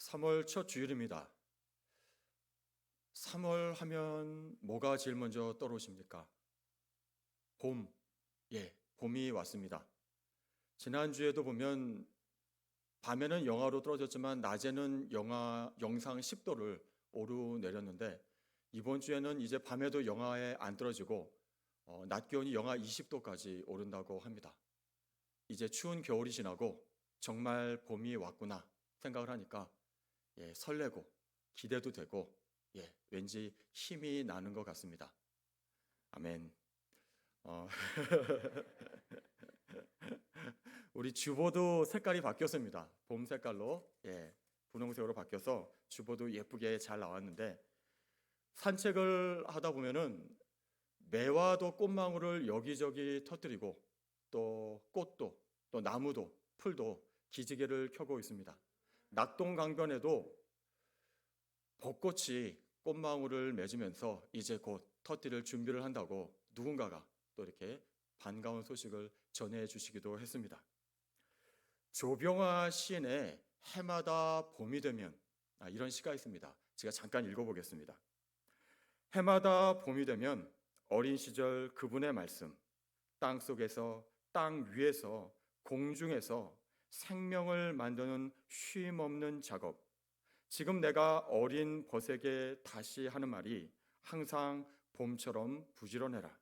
3월 첫 주일입니다. 3월 하면 뭐가 제일 먼저 떠오르십니까? 봄. 봄이 왔습니다. 지난주에도 보면 밤에는 영하로 떨어졌지만 낮에는 영상 10도를 오르내렸는데 이번 주에는 이제 밤에도 영하에 안 떨어지고 낮 기온이 영하 20도까지 오른다고 합니다. 이제 추운 겨울이 지나고 정말 봄이 왔구나 생각을 하니까 설레고 기대도 되고 왠지 힘이 나는 것 같습니다. 아멘. 어, 우리 주보도 색깔이 바뀌었습니다. 봄 색깔로 분홍색으로 바뀌어서 주보도 예쁘게 잘 나왔는데 산책을 하다 보면은 매화도 꽃망울을 여기저기 터뜨리고 또 꽃도 또 나무도 풀도 기지개를 켜고 있습니다. 낙동강변에도 벚꽃이 꽃망울을 맺으면서 이제 곧 터뜨릴 준비를 한다고 누군가가 또 이렇게 반가운 소식을 전해주시기도 했습니다. 조병화 시인의 해마다 봄이 되면 이런 시가 있습니다. 제가 잠깐 읽어보겠습니다. 해마다 봄이 되면 어린 시절 그분의 말씀, 땅속에서 땅 위에서 공중에서 생명을 만드는 쉼없는 작업, 지금 내가 어린 벗에게 다시 하는 말이 항상 봄처럼 부지런해라.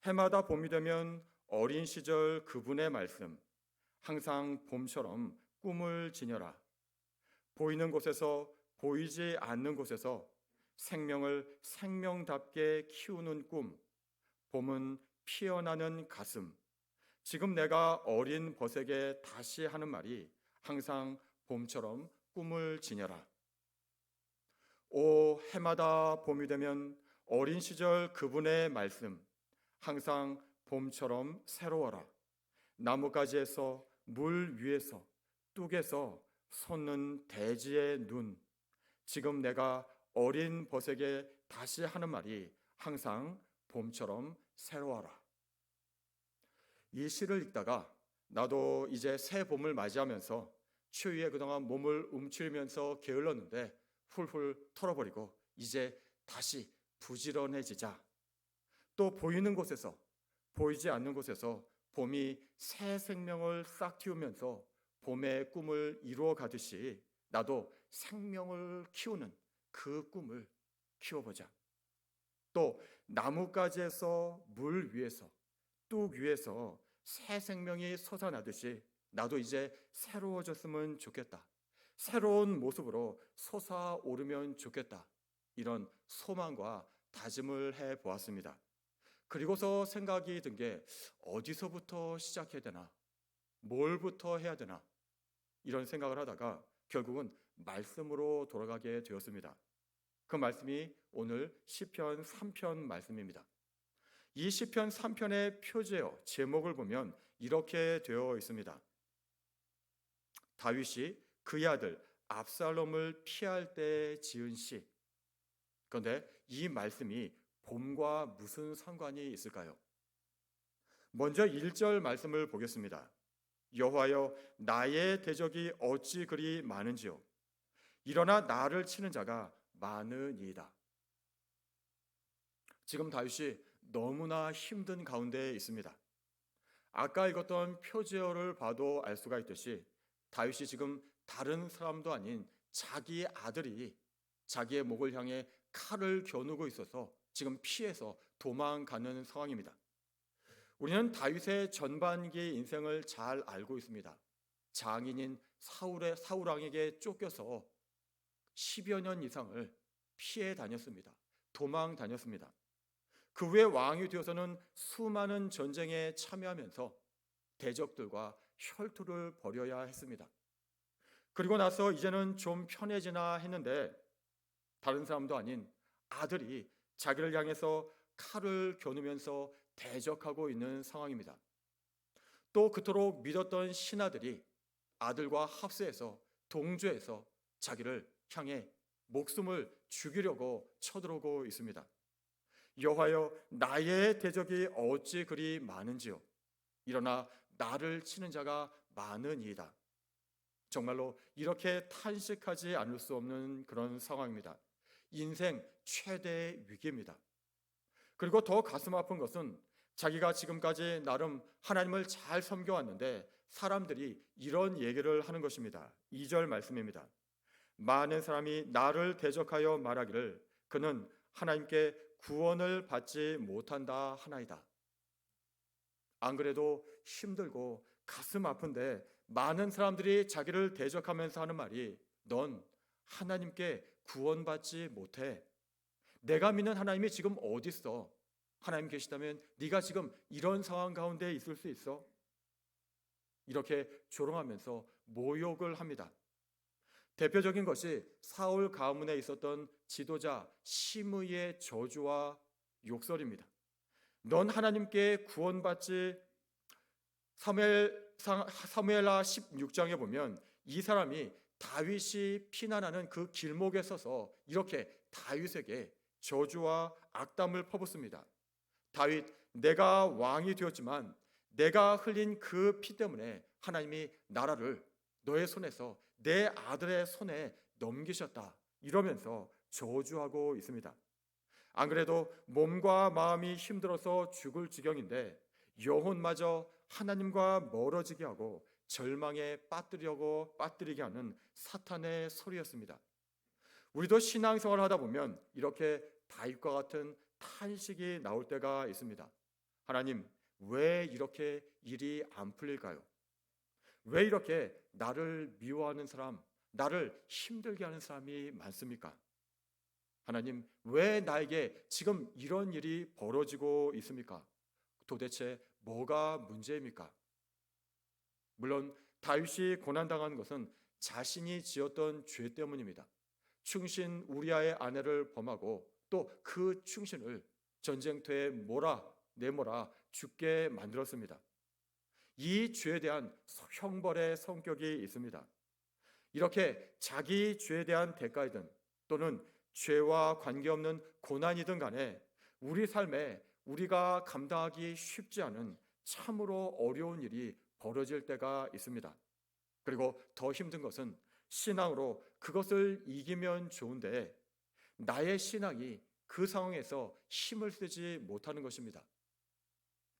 해마다 봄이 되면 어린 시절 그분의 말씀, 항상 봄처럼 꿈을 지녀라. 보이는 곳에서 보이지 않는 곳에서 생명을 생명답게 키우는 꿈, 봄은 피어나는 가슴, 지금 내가 어린 벗에게 다시 하는 말이 항상 봄처럼 꿈을 지녀라. 오, 해마다 봄이 되면 어린 시절 그분의 말씀, 항상 봄처럼 새로워라. 나뭇가지에서 물 위에서 뚝에서 솟는 대지의 눈, 지금 내가 어린 벗에게 다시 하는 말이 항상 봄처럼 새로워라. 이 시를 읽다가 나도 이제 새 봄을 맞이하면서 추위에 그동안 몸을 움츠리면서 게을렀는데 훌훌 털어버리고 이제 다시 부지런해지자. 또 보이는 곳에서 보이지 않는 곳에서 봄이 새 생명을 싹 틔우면서 봄의 꿈을 이루어 가듯이 나도 생명을 키우는 그 꿈을 키워보자. 또 나뭇가지에서 물 위에서 뚝 위에서 새 생명이 솟아나듯이 나도 이제 새로워졌으면 좋겠다. 새로운 모습으로 솟아오르면 좋겠다. 이런 소망과 다짐을 해보았습니다. 그리고서 생각이 든 게 어디서부터 시작해야 되나? 뭘부터 해야 되나? 이런 생각을 하다가 결국은 말씀으로 돌아가게 되었습니다. 그 말씀이 오늘 시편 3편 말씀입니다. 이 시편 3편의 표제어, 제목을 보면 이렇게 되어 있습니다. 다윗이 그의 아들 압살롬을 피할 때 지은 시. 그런데 이 말씀이 봄과 무슨 상관이 있을까요? 먼저 1절 말씀을 보겠습니다. 여호와여, 나의 대적이 어찌 그리 많은지요. 일어나 나를 치는 자가 많으니이다. 지금 다윗이 너무나 힘든 가운데 있습니다. 아까 읽었던 표제어를 봐도 알 수가 있듯이 다윗이 지금 다른 사람도 아닌 자기 아들이 자기의 목을 향해 칼을 겨누고 있어서 지금 피해서 도망가는 상황입니다. 우리는 다윗의 전반기 인생을 잘 알고 있습니다. 장인인 사울 왕에게 쫓겨서 10여 년 이상을 피해 다녔습니다. 도망 다녔습니다. 그 후에 왕이 되어서는 수많은 전쟁에 참여하면서 대적들과 혈투를 벌여야 했습니다. 그리고 나서 이제는 좀 편해지나 했는데 다른 사람도 아닌 아들이 자기를 향해서 칼을 겨누면서 대적하고 있는 상황입니다. 또 그토록 믿었던 신하들이 아들과 합세해서 동조해서 자기를 향해 목숨을 죽이려고 쳐들어오고 있습니다. 여호와여, 나의 대적이 어찌 그리 많은지요. 일어나 나를 치는 자가 많으니이다. 정말로 이렇게 탄식하지 않을 수 없는 그런 상황입니다. 인생 최대 위기입니다. 그리고 더 가슴 아픈 것은 자기가 지금까지 나름 하나님을 잘 섬겨왔는데 사람들이 이런 얘기를 하는 것입니다. 2절 말씀입니다. 많은 사람이 나를 대적하여 말하기를 그는 하나님께 구원을 받지 못한다 하나이다. 안 그래도 힘들고 가슴 아픈데 많은 사람들이 자기를 대적하면서 하는 말이 넌 하나님께 구원받지 못해. 내가 믿는 하나님이 지금 어디 있어? 하나님 계시다면 네가 지금 이런 상황 가운데 있을 수 있어? 이렇게 조롱하면서 모욕을 합니다. 대표적인 것이 사울 가문에 있었던 지도자 시므이의 저주와 욕설입니다. 넌 하나님께 구원받지 사무엘하 16장에 보면 이 사람이 다윗이 피난하는 그 길목에 서서 이렇게 다윗에게 저주와 악담을 퍼붓습니다. 다윗, 내가 왕이 되었지만 내가 흘린 그 피 때문에 하나님이 나라를 너의 손에서 내 아들의 손에 넘기셨다. 이러면서 저주하고 있습니다. 안 그래도 몸과 마음이 힘들어서 죽을 지경인데 영혼마저 하나님과 멀어지게 하고 절망에 빠뜨리게 하는 사탄의 소리였습니다. 우리도 신앙생활을 하다 보면 이렇게 다윗과 같은 탄식이 나올 때가 있습니다. 하나님, 왜 이렇게 일이 안 풀릴까요? 왜 이렇게 나를 미워하는 사람, 나를 힘들게 하는 사람이 많습니까? 하나님, 왜 나에게 지금 이런 일이 벌어지고 있습니까? 도대체 뭐가 문제입니까? 물론 다윗이 고난당한 것은 자신이 지었던 죄 때문입니다. 충신 우리아의 아내를 범하고 또 그 충신을 전쟁터에 내몰아 죽게 만들었습니다. 이 죄에 대한 형벌의 성격이 있습니다. 이렇게 자기 죄에 대한 대가이든 또는 죄와 관계없는 고난이든 간에 우리 삶에 우리가 감당하기 쉽지 않은 참으로 어려운 일이 벌어질 때가 있습니다. 그리고 더 힘든 것은 신앙으로 그것을 이기면 좋은데 나의 신앙이 그 상황에서 힘을 쓰지 못하는 것입니다.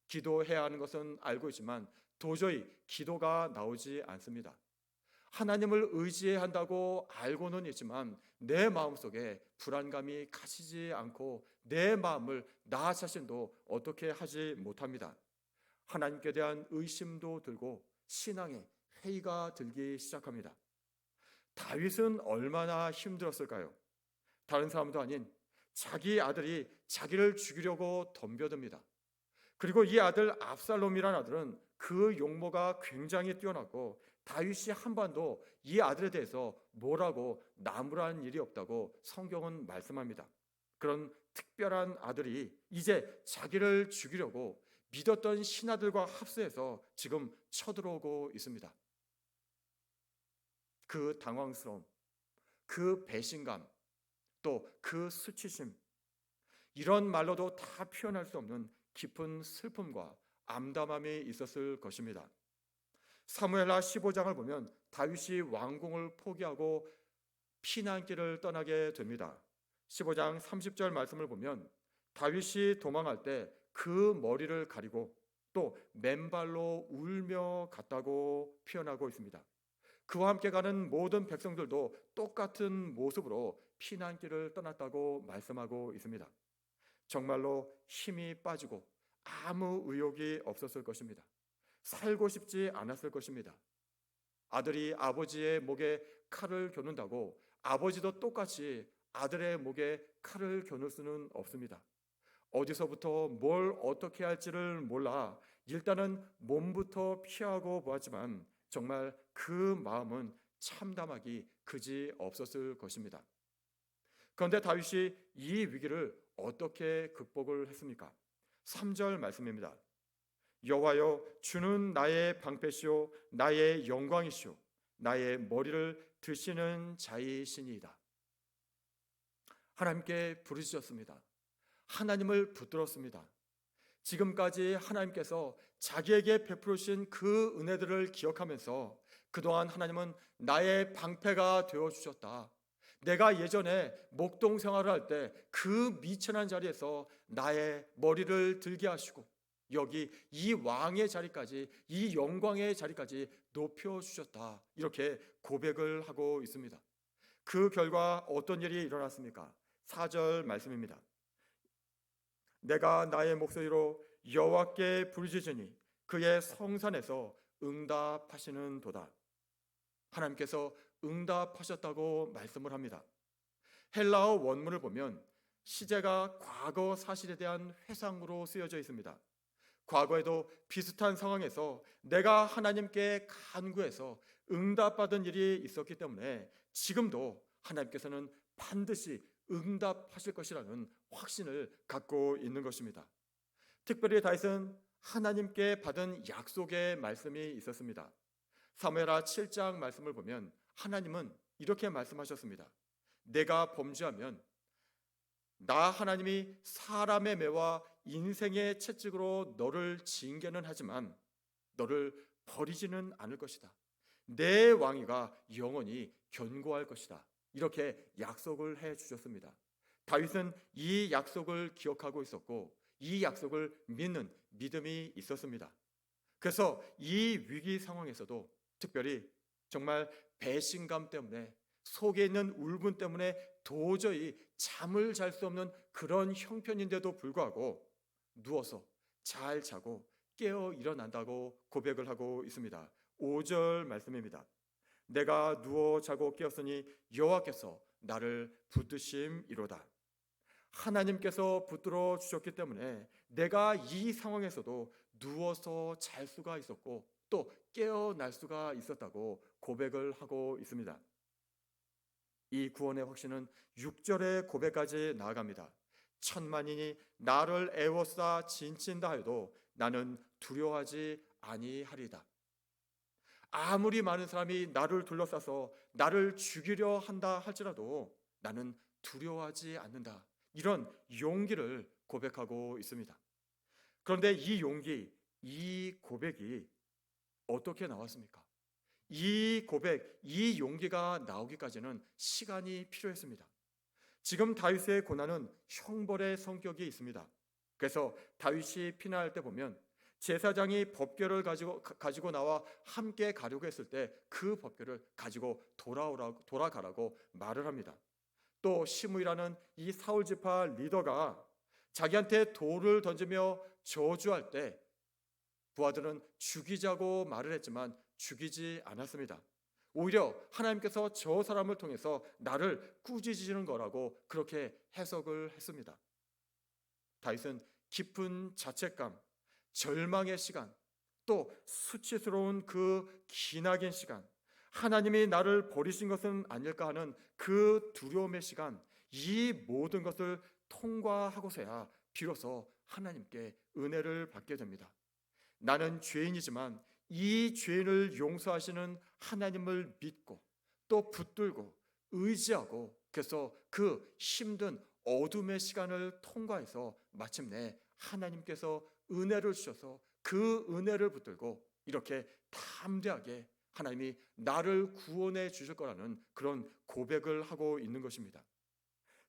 기도해야 하는 것은 알고 있지만 도저히 기도가 나오지 않습니다. 하나님을 의지해야 한다고 알고는 있지만 내 마음속에 불안감이 가시지 않고 내 마음을 나 자신도 어떻게 하지 못합니다. 하나님께 대한 의심도 들고 신앙에 회의가 들기 시작합니다. 다윗은 얼마나 힘들었을까요? 다른 사람도 아닌 자기 아들이 자기를 죽이려고 덤벼듭니다. 그리고 이 아들 압살롬이라는 아들은 그 용모가 굉장히 뛰어났고 다윗이 한번도 이 아들에 대해서 뭐라고 나무란 일이 없다고 성경은 말씀합니다. 그런 특별한 아들이 이제 자기를 죽이려고 믿었던 신하들과 합세해서 지금 쳐들어오고 있습니다. 그 당황스러움, 그 배신감, 또 그 수치심, 이런 말로도 다 표현할 수 없는 깊은 슬픔과 암담함이 있었을 것입니다. 사무엘하 15장을 보면 다윗이 왕궁을 포기하고 피난길을 떠나게 됩니다. 15장 30절 말씀을 보면 다윗이 도망할 때 그 머리를 가리고 또 맨발로 울며 갔다고 표현하고 있습니다. 그와 함께 가는 모든 백성들도 똑같은 모습으로 피난길을 떠났다고 말씀하고 있습니다. 정말로 힘이 빠지고 아무 의욕이 없었을 것입니다. 살고 싶지 않았을 것입니다. 아들이 아버지의 목에 칼을 겨눈다고 아버지도 똑같이 아들의 목에 칼을 겨눌 수는 없습니다. 어디서부터 뭘 어떻게 할지를 몰라 일단은 몸부터 피하고 보았지만 정말 그 마음은 참담하기 그지 없었을 것입니다. 그런데 다윗이 이 위기를 어떻게 극복을 했습니까? 3절 말씀입니다. 여호와여, 주는 나의 방패시오 나의 영광이시오 나의 머리를 드시는 자이시니이다. 하나님께 부르짖었습니다. 하나님을 붙들었습니다. 지금까지 하나님께서 자기에게 베풀으신 그 은혜들을 기억하면서 그동안 하나님은 나의 방패가 되어 주셨다. 내가 예전에 목동 생활을 할 때 그 미천한 자리에서 나의 머리를 들게 하시고 여기 이 왕의 자리까지, 이 영광의 자리까지 높여 주셨다. 이렇게 고백을 하고 있습니다. 그 결과 어떤 일이 일어났습니까? 4절 말씀입니다. 내가 나의 목소리로 여호와께 부르짖으니 그의 성산에서 응답하시는도다. 하나님께서 응답하셨다고 말씀을 합니다. 헬라어 원문을 보면 시제가 과거 사실에 대한 회상으로 쓰여져 있습니다. 과거에도 비슷한 상황에서 내가 하나님께 간구해서 응답받은 일이 있었기 때문에 지금도 하나님께서는 반드시 응답하실 것이라는 확신을 갖고 있는 것입니다. 특별히 다윗은 하나님께 받은 약속의 말씀이 있었습니다. 사무엘하 7장 말씀을 보면 하나님은 이렇게 말씀하셨습니다. 내가 범죄하면 나 하나님이 사람의 매와 인생의 채찍으로 너를 징계는 하지만 너를 버리지는 않을 것이다. 내 왕위가 영원히 견고할 것이다. 이렇게 약속을 해 주셨습니다. 다윗은 이 약속을 기억하고 있었고 이 약속을 믿는 믿음이 있었습니다. 그래서 이 위기 상황에서도 특별히 정말 배신감 때문에 속에 있는 울분 때문에 도저히 잠을 잘 수 없는 그런 형편인데도 불구하고 누워서 잘 자고 깨어 일어난다고 고백을 하고 있습니다. 5절 말씀입니다. 내가 누워 자고 깨었으니 여호와께서 나를 붙드심이로다. 하나님께서 붙들어 주셨기 때문에 내가 이 상황에서도 누워서 잘 수가 있었고 또 깨어날 수가 있었다고 고백을 하고 있습니다. 이 구원의 확신은 6절의 고백까지 나아갑니다. 천만인이 나를 애워싸 진친다 해도 나는 두려워하지 아니하리다. 아무리 많은 사람이 나를 둘러싸서 나를 죽이려 한다 할지라도 나는 두려워하지 않는다. 이런 용기를 고백하고 있습니다. 그런데 이 용기, 이 고백이 어떻게 나왔습니까? 이 고백, 이 용기가 나오기까지는 시간이 필요했습니다. 지금 다윗의 고난은 형벌의 성격이 있습니다. 그래서 다윗이 피난할 때 보면 제사장이 법궤를 가지고 나와 함께 가려고 했을 때 그 법궤를 가지고 돌아가라고 말을 합니다. 또 시므이라는 이 사울 지파 리더가 자기한테 돌을 던지며 저주할 때 부하들은 죽이자고 말을 했지만 죽이지 않았습니다. 오히려 하나님께서 저 사람을 통해서 나를 꾸짖으시는 거라고 그렇게 해석을 했습니다. 다윗은 깊은 자책감, 절망의 시간, 또 수치스러운 그 기나긴 시간, 하나님이 나를 버리신 것은 아닐까 하는 그 두려움의 시간, 이 모든 것을 통과하고서야 비로소 하나님께 은혜를 받게 됩니다. 나는 죄인이지만 이 죄인을 용서하시는 하나님을 믿고 또 붙들고 의지하고 그래서 그 힘든 어둠의 시간을 통과해서 마침내 하나님께서 은혜를 주셔서 그 은혜를 붙들고 이렇게 담대하게 하나님이 나를 구원해 주실 거라는 그런 고백을 하고 있는 것입니다.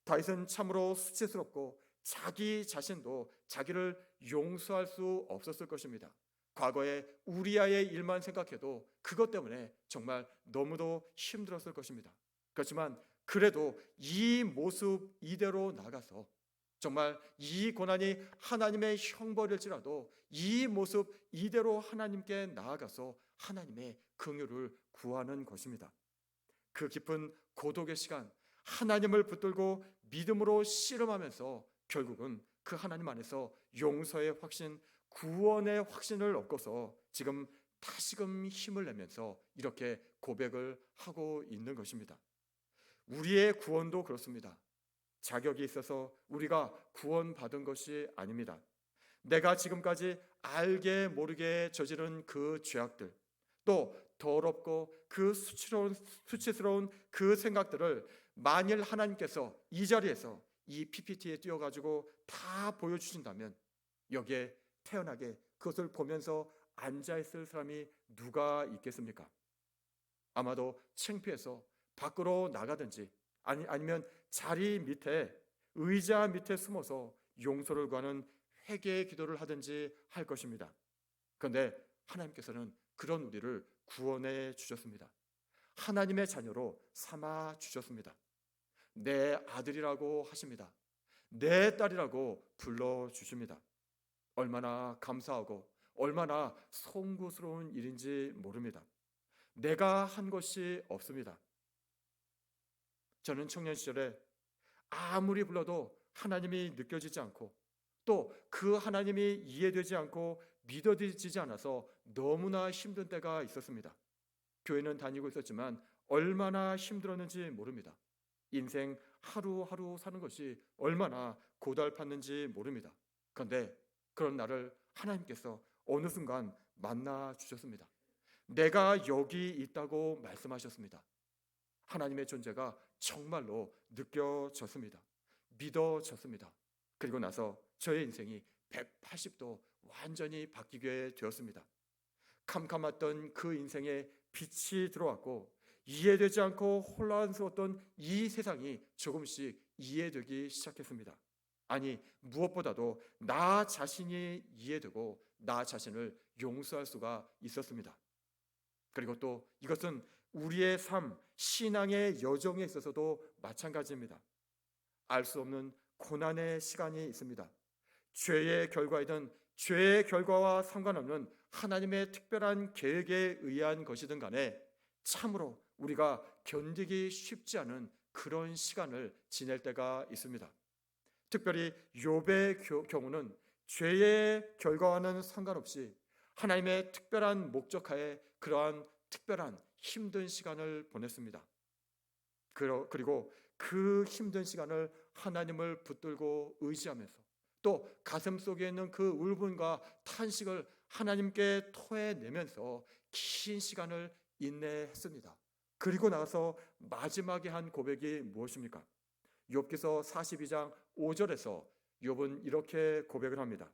다윗은 참으로 수치스럽고 자기 자신도 자기를 용서할 수 없었을 것입니다. 과거에 우리아의 일만 생각해도 그것 때문에 정말 너무도 힘들었을 것입니다. 그렇지만 그래도 이 모습 이대로 나가서 정말 이 고난이 하나님의 형벌일지라도 이 모습 이대로 하나님께 나아가서 하나님의 긍휼을 구하는 것입니다. 그 깊은 고독의 시간, 하나님을 붙들고 믿음으로 씨름하면서 결국은 그 하나님 안에서 용서의 확신, 구원의 확신을 얻고서 지금 다시금 힘을 내면서 이렇게 고백을 하고 있는 것입니다. 우리의 구원도 그렇습니다. 자격이 있어서 우리가 구원받은 것이 아닙니다. 내가 지금까지 알게 모르게 저지른 그 죄악들, 또 더럽고 그 수치스러운 그 생각들을 만일 하나님께서 이 자리에서 이 PPT에 띄워가지고 다 보여주신다면 여기에 태연하게 그것을 보면서 앉아있을 사람이 누가 있겠습니까? 아마도 창피해서 밖으로 나가든지 아니면 자리 밑에 의자 밑에 숨어서 용서를 구하는 회개의 기도를 하든지 할 것입니다. 그런데 하나님께서는 그런 우리를 구원해 주셨습니다. 하나님의 자녀로 삼아 주셨습니다. 내 아들이라고 하십니다. 내 딸이라고 불러 주십니다. 얼마나 감사하고 얼마나 송구스러운 일인지 모릅니다. 내가 한 것이 없습니다. 저는 청년 시절에 아무리 불러도 하나님이 느껴지지 않고 또 그 하나님이 이해되지 않고 믿어지지 않아서 너무나 힘든 때가 있었습니다. 교회는 다니고 있었지만 얼마나 힘들었는지 모릅니다. 인생 하루하루 사는 것이 얼마나 고달팠는지 모릅니다. 그런데 그런 나를 하나님께서 어느 순간 만나 주셨습니다. 내가 여기 있다고 말씀하셨습니다. 하나님의 존재가 정말로 느껴졌습니다. 믿어졌습니다. 그리고 나서 저의 인생이 180도 완전히 바뀌게 되었습니다. 캄캄했던 그 인생에 빛이 들어왔고 이해되지 않고 혼란스러웠던 이 세상이 조금씩 이해되기 시작했습니다. 아니, 무엇보다도 나 자신이 이해되고 나 자신을 용서할 수가 있었습니다. 그리고 또 이것은 우리의 삶, 신앙의 여정에 있어서도 마찬가지입니다. 알 수 없는 고난의 시간이 있습니다. 죄의 결과이든 죄의 결과와 상관없는 하나님의 특별한 계획에 의한 것이든 간에 참으로 우리가 견디기 쉽지 않은 그런 시간을 지낼 때가 있습니다. 특별히 욥의 경우는 죄의 결과와는 상관없이 하나님의 특별한 목적하에 그러한 특별한 힘든 시간을 보냈습니다. 그리고 그 힘든 시간을 하나님을 붙들고 의지하면서 또 가슴 속에 있는 그 울분과 탄식을 하나님께 토해내면서 긴 시간을 인내했습니다. 그리고 나서 마지막에 한 고백이 무엇입니까? 욥기서 42장 5절에서 욥은 이렇게 고백을 합니다.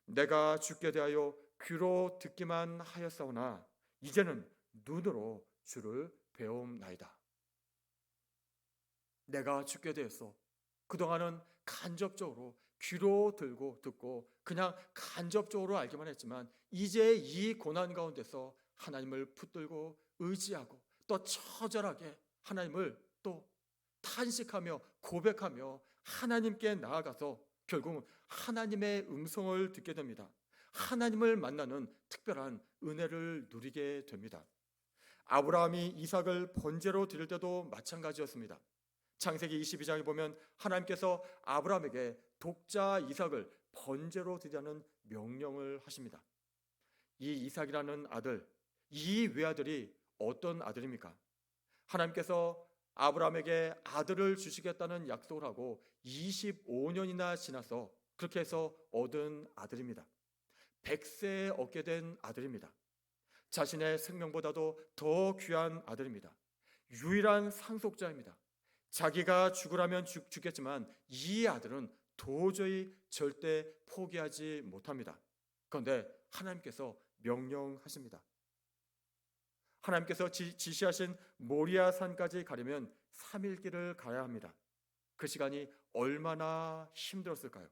내가 주께 대하여 귀로 듣기만 하였사오나 이제는 눈으로 주를 배움나이다. 내가 주께 대해서 그동안은 간접적으로 귀로 듣고 그냥 간접적으로 알기만 했지만 이제 이 고난 가운데서 하나님을 붙들고 의지하고 또 처절하게 하나님을 또 탄식하며 고백하며 하나님께 나아가서 결국은 하나님의 음성을 듣게 됩니다. 하나님을 만나는 특별한 은혜를 누리게 됩니다. 아브라함이 이삭을 번제로 드릴 때도 마찬가지였습니다. 창세기 22장에 보면 하나님께서 아브라함에게 독자 이삭을 번제로 드리라는 명령을 하십니다. 이 이삭이라는 아들, 이 외아들이 어떤 아들입니까? 하나님께서 아브라함에게 아들을 주시겠다는 약속을 하고 25년이나 지나서 그렇게 해서 얻은 아들입니다. 100세에 얻게 된 아들입니다. 자신의 생명보다도 더 귀한 아들입니다. 유일한 상속자입니다. 자기가 죽으라면 죽겠지만 이 아들은 도저히 절대 포기하지 못합니다. 그런데 하나님께서 명령하십니다. 하나님께서 지시하신 모리아 산까지 가려면 3일 길을 가야 합니다. 그 시간이 얼마나 힘들었을까요?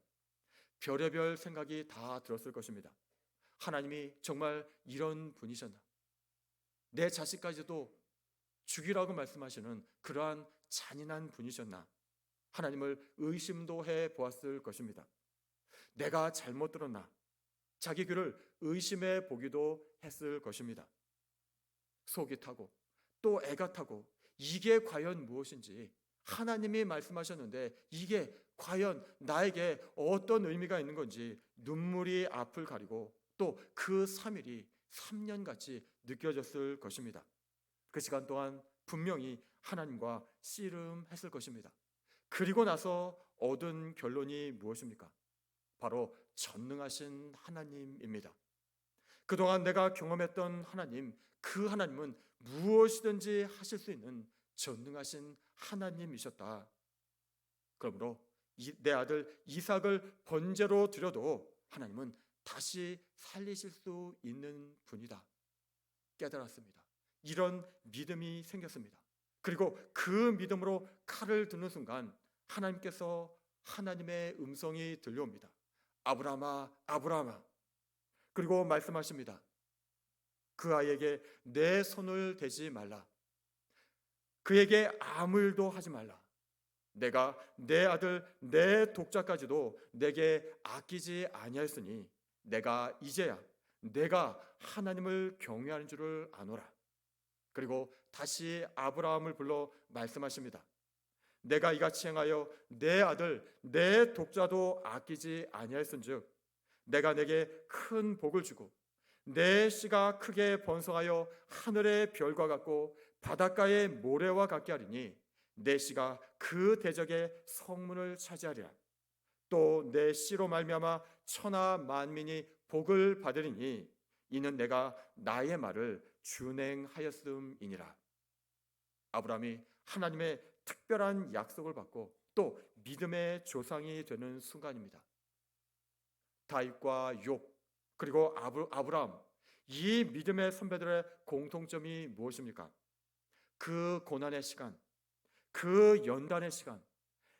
별의별 생각이 다 들었을 것입니다. 하나님이 정말 이런 분이셨나? 내 자식까지도 죽이라고 말씀하시는 그러한 잔인한 분이셨나? 하나님을 의심도 해 보았을 것입니다. 내가 잘못 들었나? 자기 귀를 의심해 보기도 했을 것입니다. 속이 타고 또 애가 타고 이게 과연 무엇인지 하나님이 말씀하셨는데 이게 과연 나에게 어떤 의미가 있는 건지 눈물이 앞을 가리고 또 그 3일이 3년같이 느껴졌을 것입니다. 그 시간 동안 분명히 하나님과 씨름했을 것입니다. 그리고 나서 얻은 결론이 무엇입니까? 바로 전능하신 하나님입니다. 그동안 내가 경험했던 하나님, 그 하나님은 무엇이든지 하실 수 있는 전능하신 하나님이셨다. 그러므로 내 아들 이삭을 번제로 드려도 하나님은 다시 살리실 수 있는 분이다 깨달았습니다. 이런 믿음이 생겼습니다. 그리고 그 믿음으로 칼을 드는 순간 하나님께서 하나님의 음성이 들려옵니다. 아브라함아, 아브라함아. 그리고 말씀하십니다. 그 아이에게 내 손을 대지 말라. 그에게 아무 일도 하지 말라. 내가 내 아들 내 독자까지도 내게 아끼지 아니하였으니 내가 이제야 내가 하나님을 경외하는 줄을 아노라. 그리고 다시 아브라함을 불러 말씀하십니다. 내가 이같이 행하여 내 아들 내 독자도 아끼지 아니하였은즉 내가 내게 큰 복을 주고 내 씨가 크게 번성하여 하늘의 별과 같고 바닷가의 모래와 같게 하리니 내 씨가 그 대적의 성문을 차지하리라. 또 내 씨로 말미암아 천하 만민이 복을 받으리니 이는 내가 나의 말을 준행하였음이니라. 아브라함이 하나님의 특별한 약속을 받고 또 믿음의 조상이 되는 순간입니다. 다윗과 욥 그리고 아브라함, 이 믿음의 선배들의 공통점이 무엇입니까? 그 고난의 시간, 그 연단의 시간,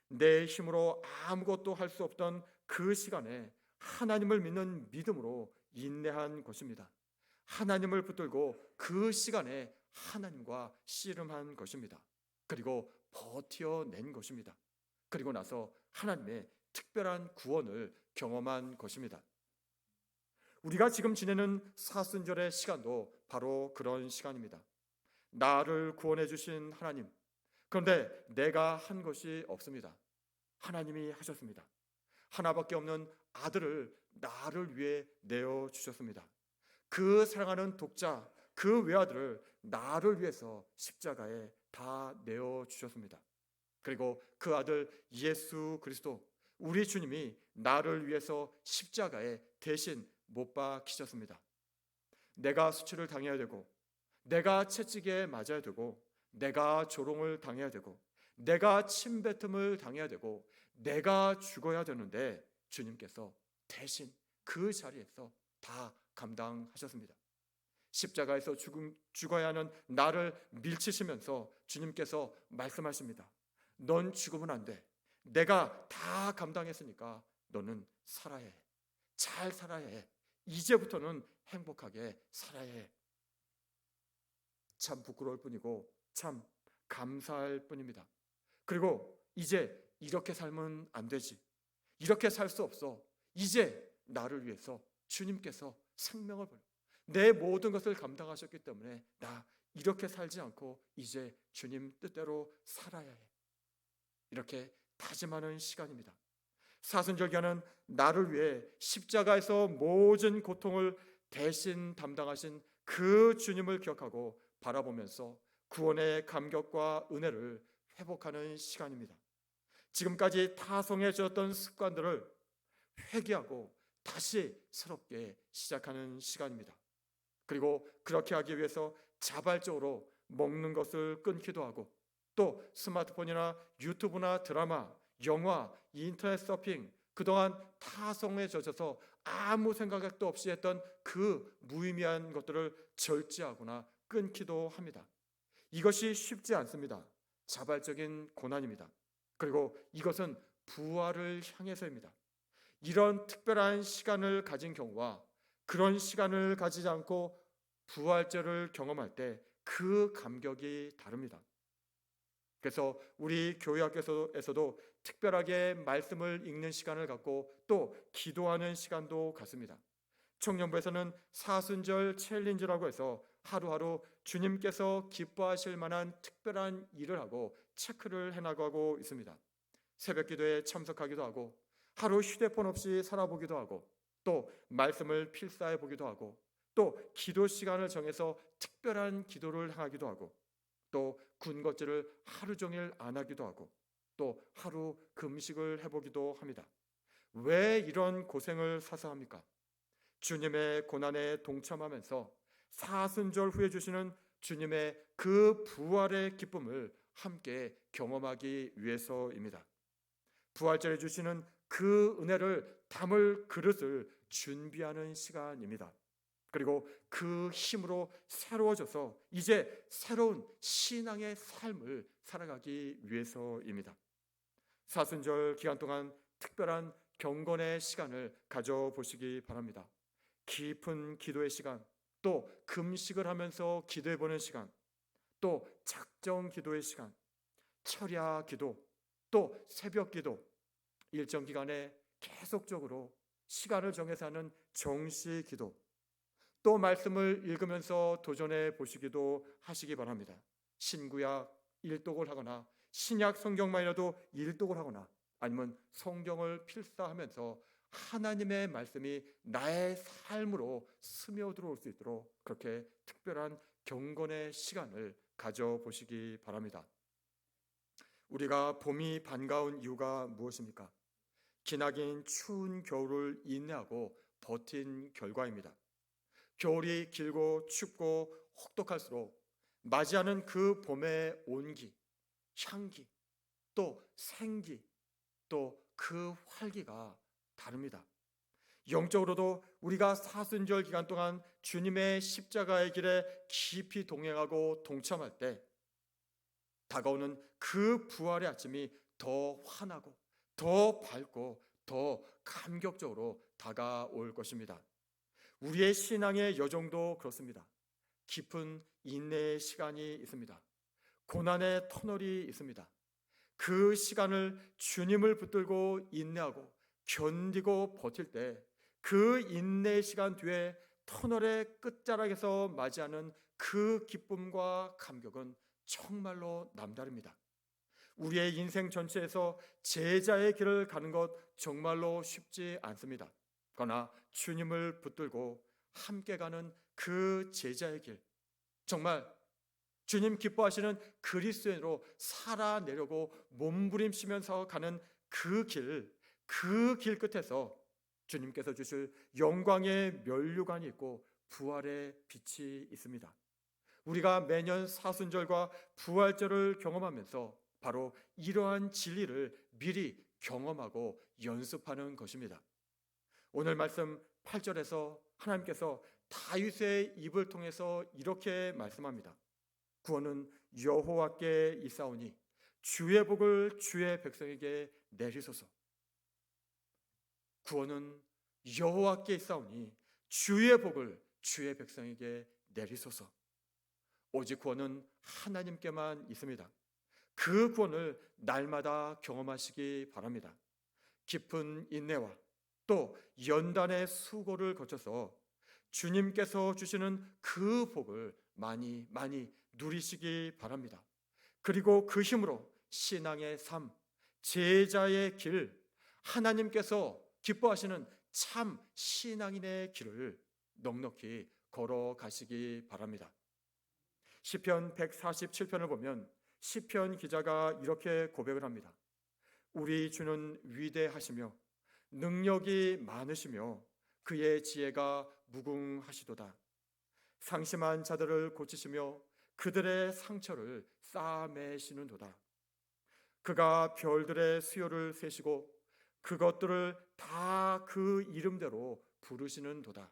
내 힘으로 아무것도 할 수 없던 그 시간에 하나님을 믿는 믿음으로 인내한 것입니다. 하나님을 붙들고 그 시간에 하나님과 씨름한 것입니다. 그리고 버텨낸 것입니다. 그리고 나서 하나님의 특별한 구원을 경험한 것입니다. 우리가 지금 지내는 사순절의 시간도 바로 그런 시간입니다. 나를 구원해 주신 하나님, 그런데 내가 한 것이 없습니다. 하나님이 하셨습니다. 하나밖에 없는 아들을 나를 위해 내어 주셨습니다. 그 사랑하는 독자, 그 외아들을 나를 위해서 십자가에 다 내어 주셨습니다. 그리고 그 아들 예수 그리스도, 우리 주님이 나를 위해서 십자가에 대신 못 박히셨습니다. 내가 수치를 당해야 되고, 내가 채찍에 맞아야 되고, 내가 조롱을 당해야 되고, 내가 침뱉음을 당해야 되고, 내가 죽어야 되는데 주님께서 대신 그 자리에서 다 감당하셨습니다. 십자가에서 죽어야 하는 나를 밀치시면서 주님께서 말씀하십니다. 넌 죽으면 안 돼. 내가 다 감당했으니까 너는 살아야 해. 잘 살아야 해. 이제부터는 행복하게 살아야 해. 참 부끄러울 뿐이고 참 감사할 뿐입니다. 그리고 이제 이렇게 살면 안 되지. 이렇게 살 수 없어. 이제 나를 위해서 주님께서 생명을 버려 내 모든 것을 감당하셨기 때문에 나 이렇게 살지 않고 이제 주님 뜻대로 살아야 해. 이렇게 다짐하는 시간입니다. 사순절기는 나를 위해 십자가에서 모든 고통을 대신 담당하신 그 주님을 기억하고 바라보면서 구원의 감격과 은혜를 회복하는 시간입니다. 지금까지 타성해졌던 습관들을 회개하고 다시 새롭게 시작하는 시간입니다. 그리고 그렇게 하기 위해서 자발적으로 먹는 것을 끊기도 하고 또 스마트폰이나 유튜브나 드라마, 영화, 인터넷 서핑, 그동안 타성에 젖어서 아무 생각도 없이 했던 그 무의미한 것들을 절제하거나 끊기도 합니다. 이것이 쉽지 않습니다. 자발적인 고난입니다. 그리고 이것은 부활을 향해서입니다. 이런 특별한 시간을 가진 경우와 그런 시간을 가지지 않고 부활절을 경험할 때 그 감격이 다릅니다. 그래서 우리 교회학교에서도 특별하게 말씀을 읽는 시간을 갖고 또 기도하는 시간도 갖습니다. 청년부에서는 사순절 챌린지라고 해서 하루하루 주님께서 기뻐하실 만한 특별한 일을 하고 체크를 해나가고 있습니다. 새벽 기도에 참석하기도 하고 하루 휴대폰 없이 살아보기도 하고 또 말씀을 필사해 보기도 하고 또 기도 시간을 정해서 특별한 기도를 하기도 하고 또 군것질을 하루 종일 안 하기도 하고 또 하루 금식을 해보기도 합니다. 왜 이런 고생을 사서 합니까? 주님의 고난에 동참하면서 사순절 후에 주시는 주님의 그 부활의 기쁨을 함께 경험하기 위해서입니다. 부활절에 주시는 그 은혜를 담을 그릇을 준비하는 시간입니다. 그리고 그 힘으로 새로워져서 이제 새로운 신앙의 삶을 살아가기 위해서입니다. 사순절 기간 동안 특별한 경건의 시간을 가져보시기 바랍니다. 깊은 기도의 시간, 또 금식을 하면서 기도해보는 시간, 또 작정 기도의 시간, 철야 기도, 또 새벽 기도, 일정 기간에 계속적으로 시간을 정해서 하는 정시 기도, 또 말씀을 읽으면서 도전해 보시기도 하시기 바랍니다. 신구약 일독을 하거나 신약 성경만이라도 일독을 하거나 아니면 성경을 필사하면서 하나님의 말씀이 나의 삶으로 스며들어올 수 있도록 그렇게 특별한 경건의 시간을 가져보시기 바랍니다. 우리가 봄이 반가운 이유가 무엇입니까? 기나긴 추운 겨울을 인내하고 버틴 결과입니다. 겨울이 길고 춥고 혹독할수록 맞이하는 그 봄의 온기, 향기, 또 생기, 또 그 활기가 다릅니다. 영적으로도 우리가 사순절 기간 동안 주님의 십자가의 길에 깊이 동행하고 동참할 때 다가오는 그 부활의 아침이 더 환하고 더 밝고 더 감격적으로 다가올 것입니다. 우리의 신앙의 여정도 그렇습니다. 깊은 인내의 시간이 있습니다. 고난의 터널이 있습니다. 그 시간을 주님을 붙들고 인내하고 견디고 버틸 때 그 인내의 시간 뒤에 터널의 끝자락에서 맞이하는 그 기쁨과 감격은 정말로 남다릅니다. 우리의 인생 전체에서 제자의 길을 가는 것 정말로 쉽지 않습니다. 그러나 주님을 붙들고 함께 가는 그 제자의 길, 정말 주님 기뻐하시는 그리스도인으로 살아내려고 몸부림치면서 가는 그 길 끝에서 주님께서 주실 영광의 면류관이 있고 부활의 빛이 있습니다. 우리가 매년 사순절과 부활절을 경험하면서 바로 이러한 진리를 미리 경험하고 연습하는 것입니다. 오늘 말씀 8절에서 하나님께서 다윗의 입을 통해서 이렇게 말씀합니다. 구원은 여호와께 있사오니 주의 복을 주의 백성에게 내리소서. 구원은 여호와께 있사오니 주의 복을 주의 백성에게 내리소서. 오직 구원은 하나님께만 있습니다. 그 구원을 날마다 경험하시기 바랍니다. 깊은 인내와 또 연단의 수고를 거쳐서 주님께서 주시는 그 복을 많이 누리시기 바랍니다. 그리고 그 힘으로 신앙의 삶, 제자의 길, 하나님께서 기뻐하시는 참 신앙인의 길을 넉넉히 걸어가시기 바랍니다. 시편 147편을 보면 시편 기자가 이렇게 고백을 합니다. 우리 주는 위대하시며 능력이 많으시며 그의 지혜가 무궁하시도다. 상심한 자들을 고치시며 그들의 상처를 싸매시는도다. 그가 별들의 수요를 세시고 그것들을 다 그 이름대로 부르시는도다.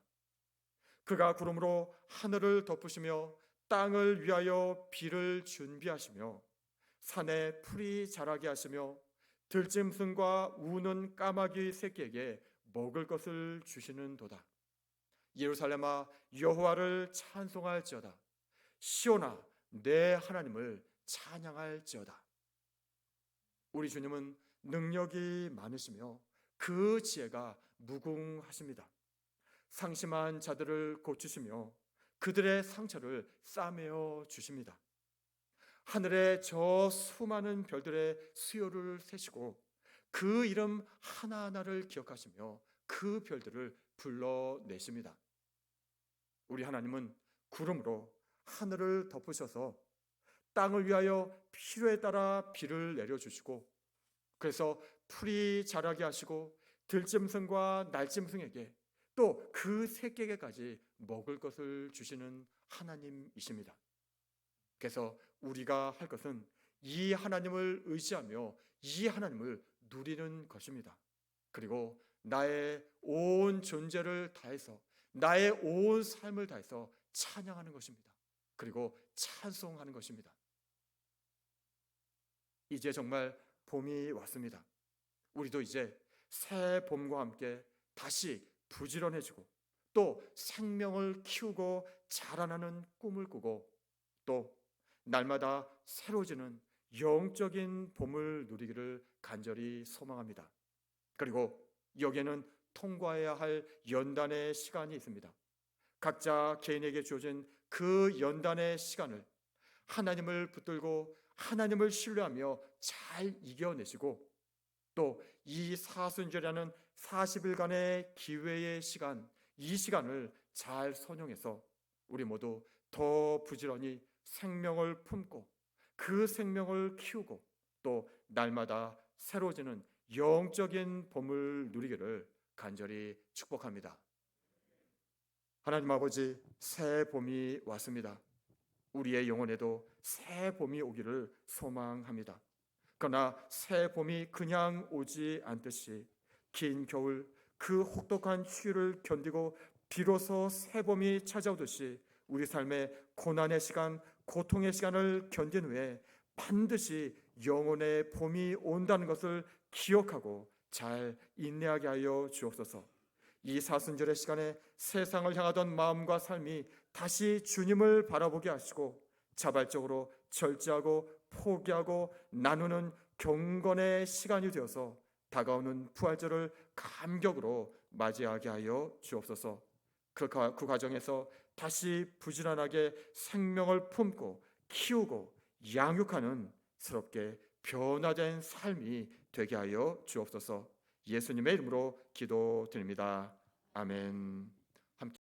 그가 구름으로 하늘을 덮으시며 땅을 위하여 비를 준비하시며 산에 풀이 자라게 하시며 들짐승과 우는 까마귀 새끼에게 먹을 것을 주시는도다. 예루살렘아 여호와를 찬송할지어다. 시온아 내 하나님을 찬양할지어다. 우리 주님은 능력이 많으시며 그 지혜가 무궁하십니다. 상심한 자들을 고치시며 그들의 상처를 싸매어 주십니다. 하늘에 저 수많은 별들의 수요를 세시고 그 이름 하나하나를 기억하시며 그 별들을 불러내십니다. 우리 하나님은 구름으로 하늘을 덮으셔서 땅을 위하여 필요에 따라 비를 내려주시고 그래서 풀이 자라게 하시고 들짐승과 날짐승에게 또 그 새끼에게까지 먹을 것을 주시는 하나님이십니다. 그래서 우리가 할 것은 이 하나님을 의지하며 이 하나님을 누리는 것입니다. 그리고 나의 온 존재를 다해서, 나의 온 삶을 다해서 찬양하는 것입니다. 그리고 찬송하는 것입니다. 이제 정말 봄이 왔습니다. 우리도 이제 새 봄과 함께 다시 부지런해지고, 또 생명을 키우고 자라나는 꿈을 꾸고, 또 날마다 새로워지는 영적인 봄을 누리기를 간절히 소망합니다. 그리고 여기에는 통과해야 할 연단의 시간이 있습니다. 각자 개인에게 주어진 그 연단의 시간을 하나님을 붙들고 하나님을 신뢰하며 잘 이겨내시고, 또 이 사순절이라는 40일간의 기회의 시간, 이 시간을 잘 선용해서 우리 모두 더 부지런히 생명을 품고 그 생명을 키우고, 또 날마다 새로워지는 영적인 봄을 누리기를 간절히 축복합니다. 하나님 아버지, 새 봄이 왔습니다. 우리의 영혼에도 새 봄이 오기를 소망합니다. 그러나 새 봄이 그냥 오지 않듯이 긴 겨울 그 혹독한 추위를 견디고 비로소 새 봄이 찾아오듯이 우리 삶의 고난의 시간, 고통의 시간을 견딘 후에 반드시 영혼의 봄이 온다는 것을 기억하고 잘 인내하게 하여 주옵소서. 이 사순절의 시간에 세상을 향하던 마음과 삶이 다시 주님을 바라보게 하시고, 자발적으로 절제하고 포기하고 나누는 경건의 시간이 되어서 다가오는 부활절을 감격으로 맞이하게 하여 주옵소서. 그 과정에서 다시 부지런하게 생명을 품고 키우고 양육하는 새롭게 변화된 삶이 되게 하여 주옵소서. 예수님의 이름으로 기도드립니다. 아멘.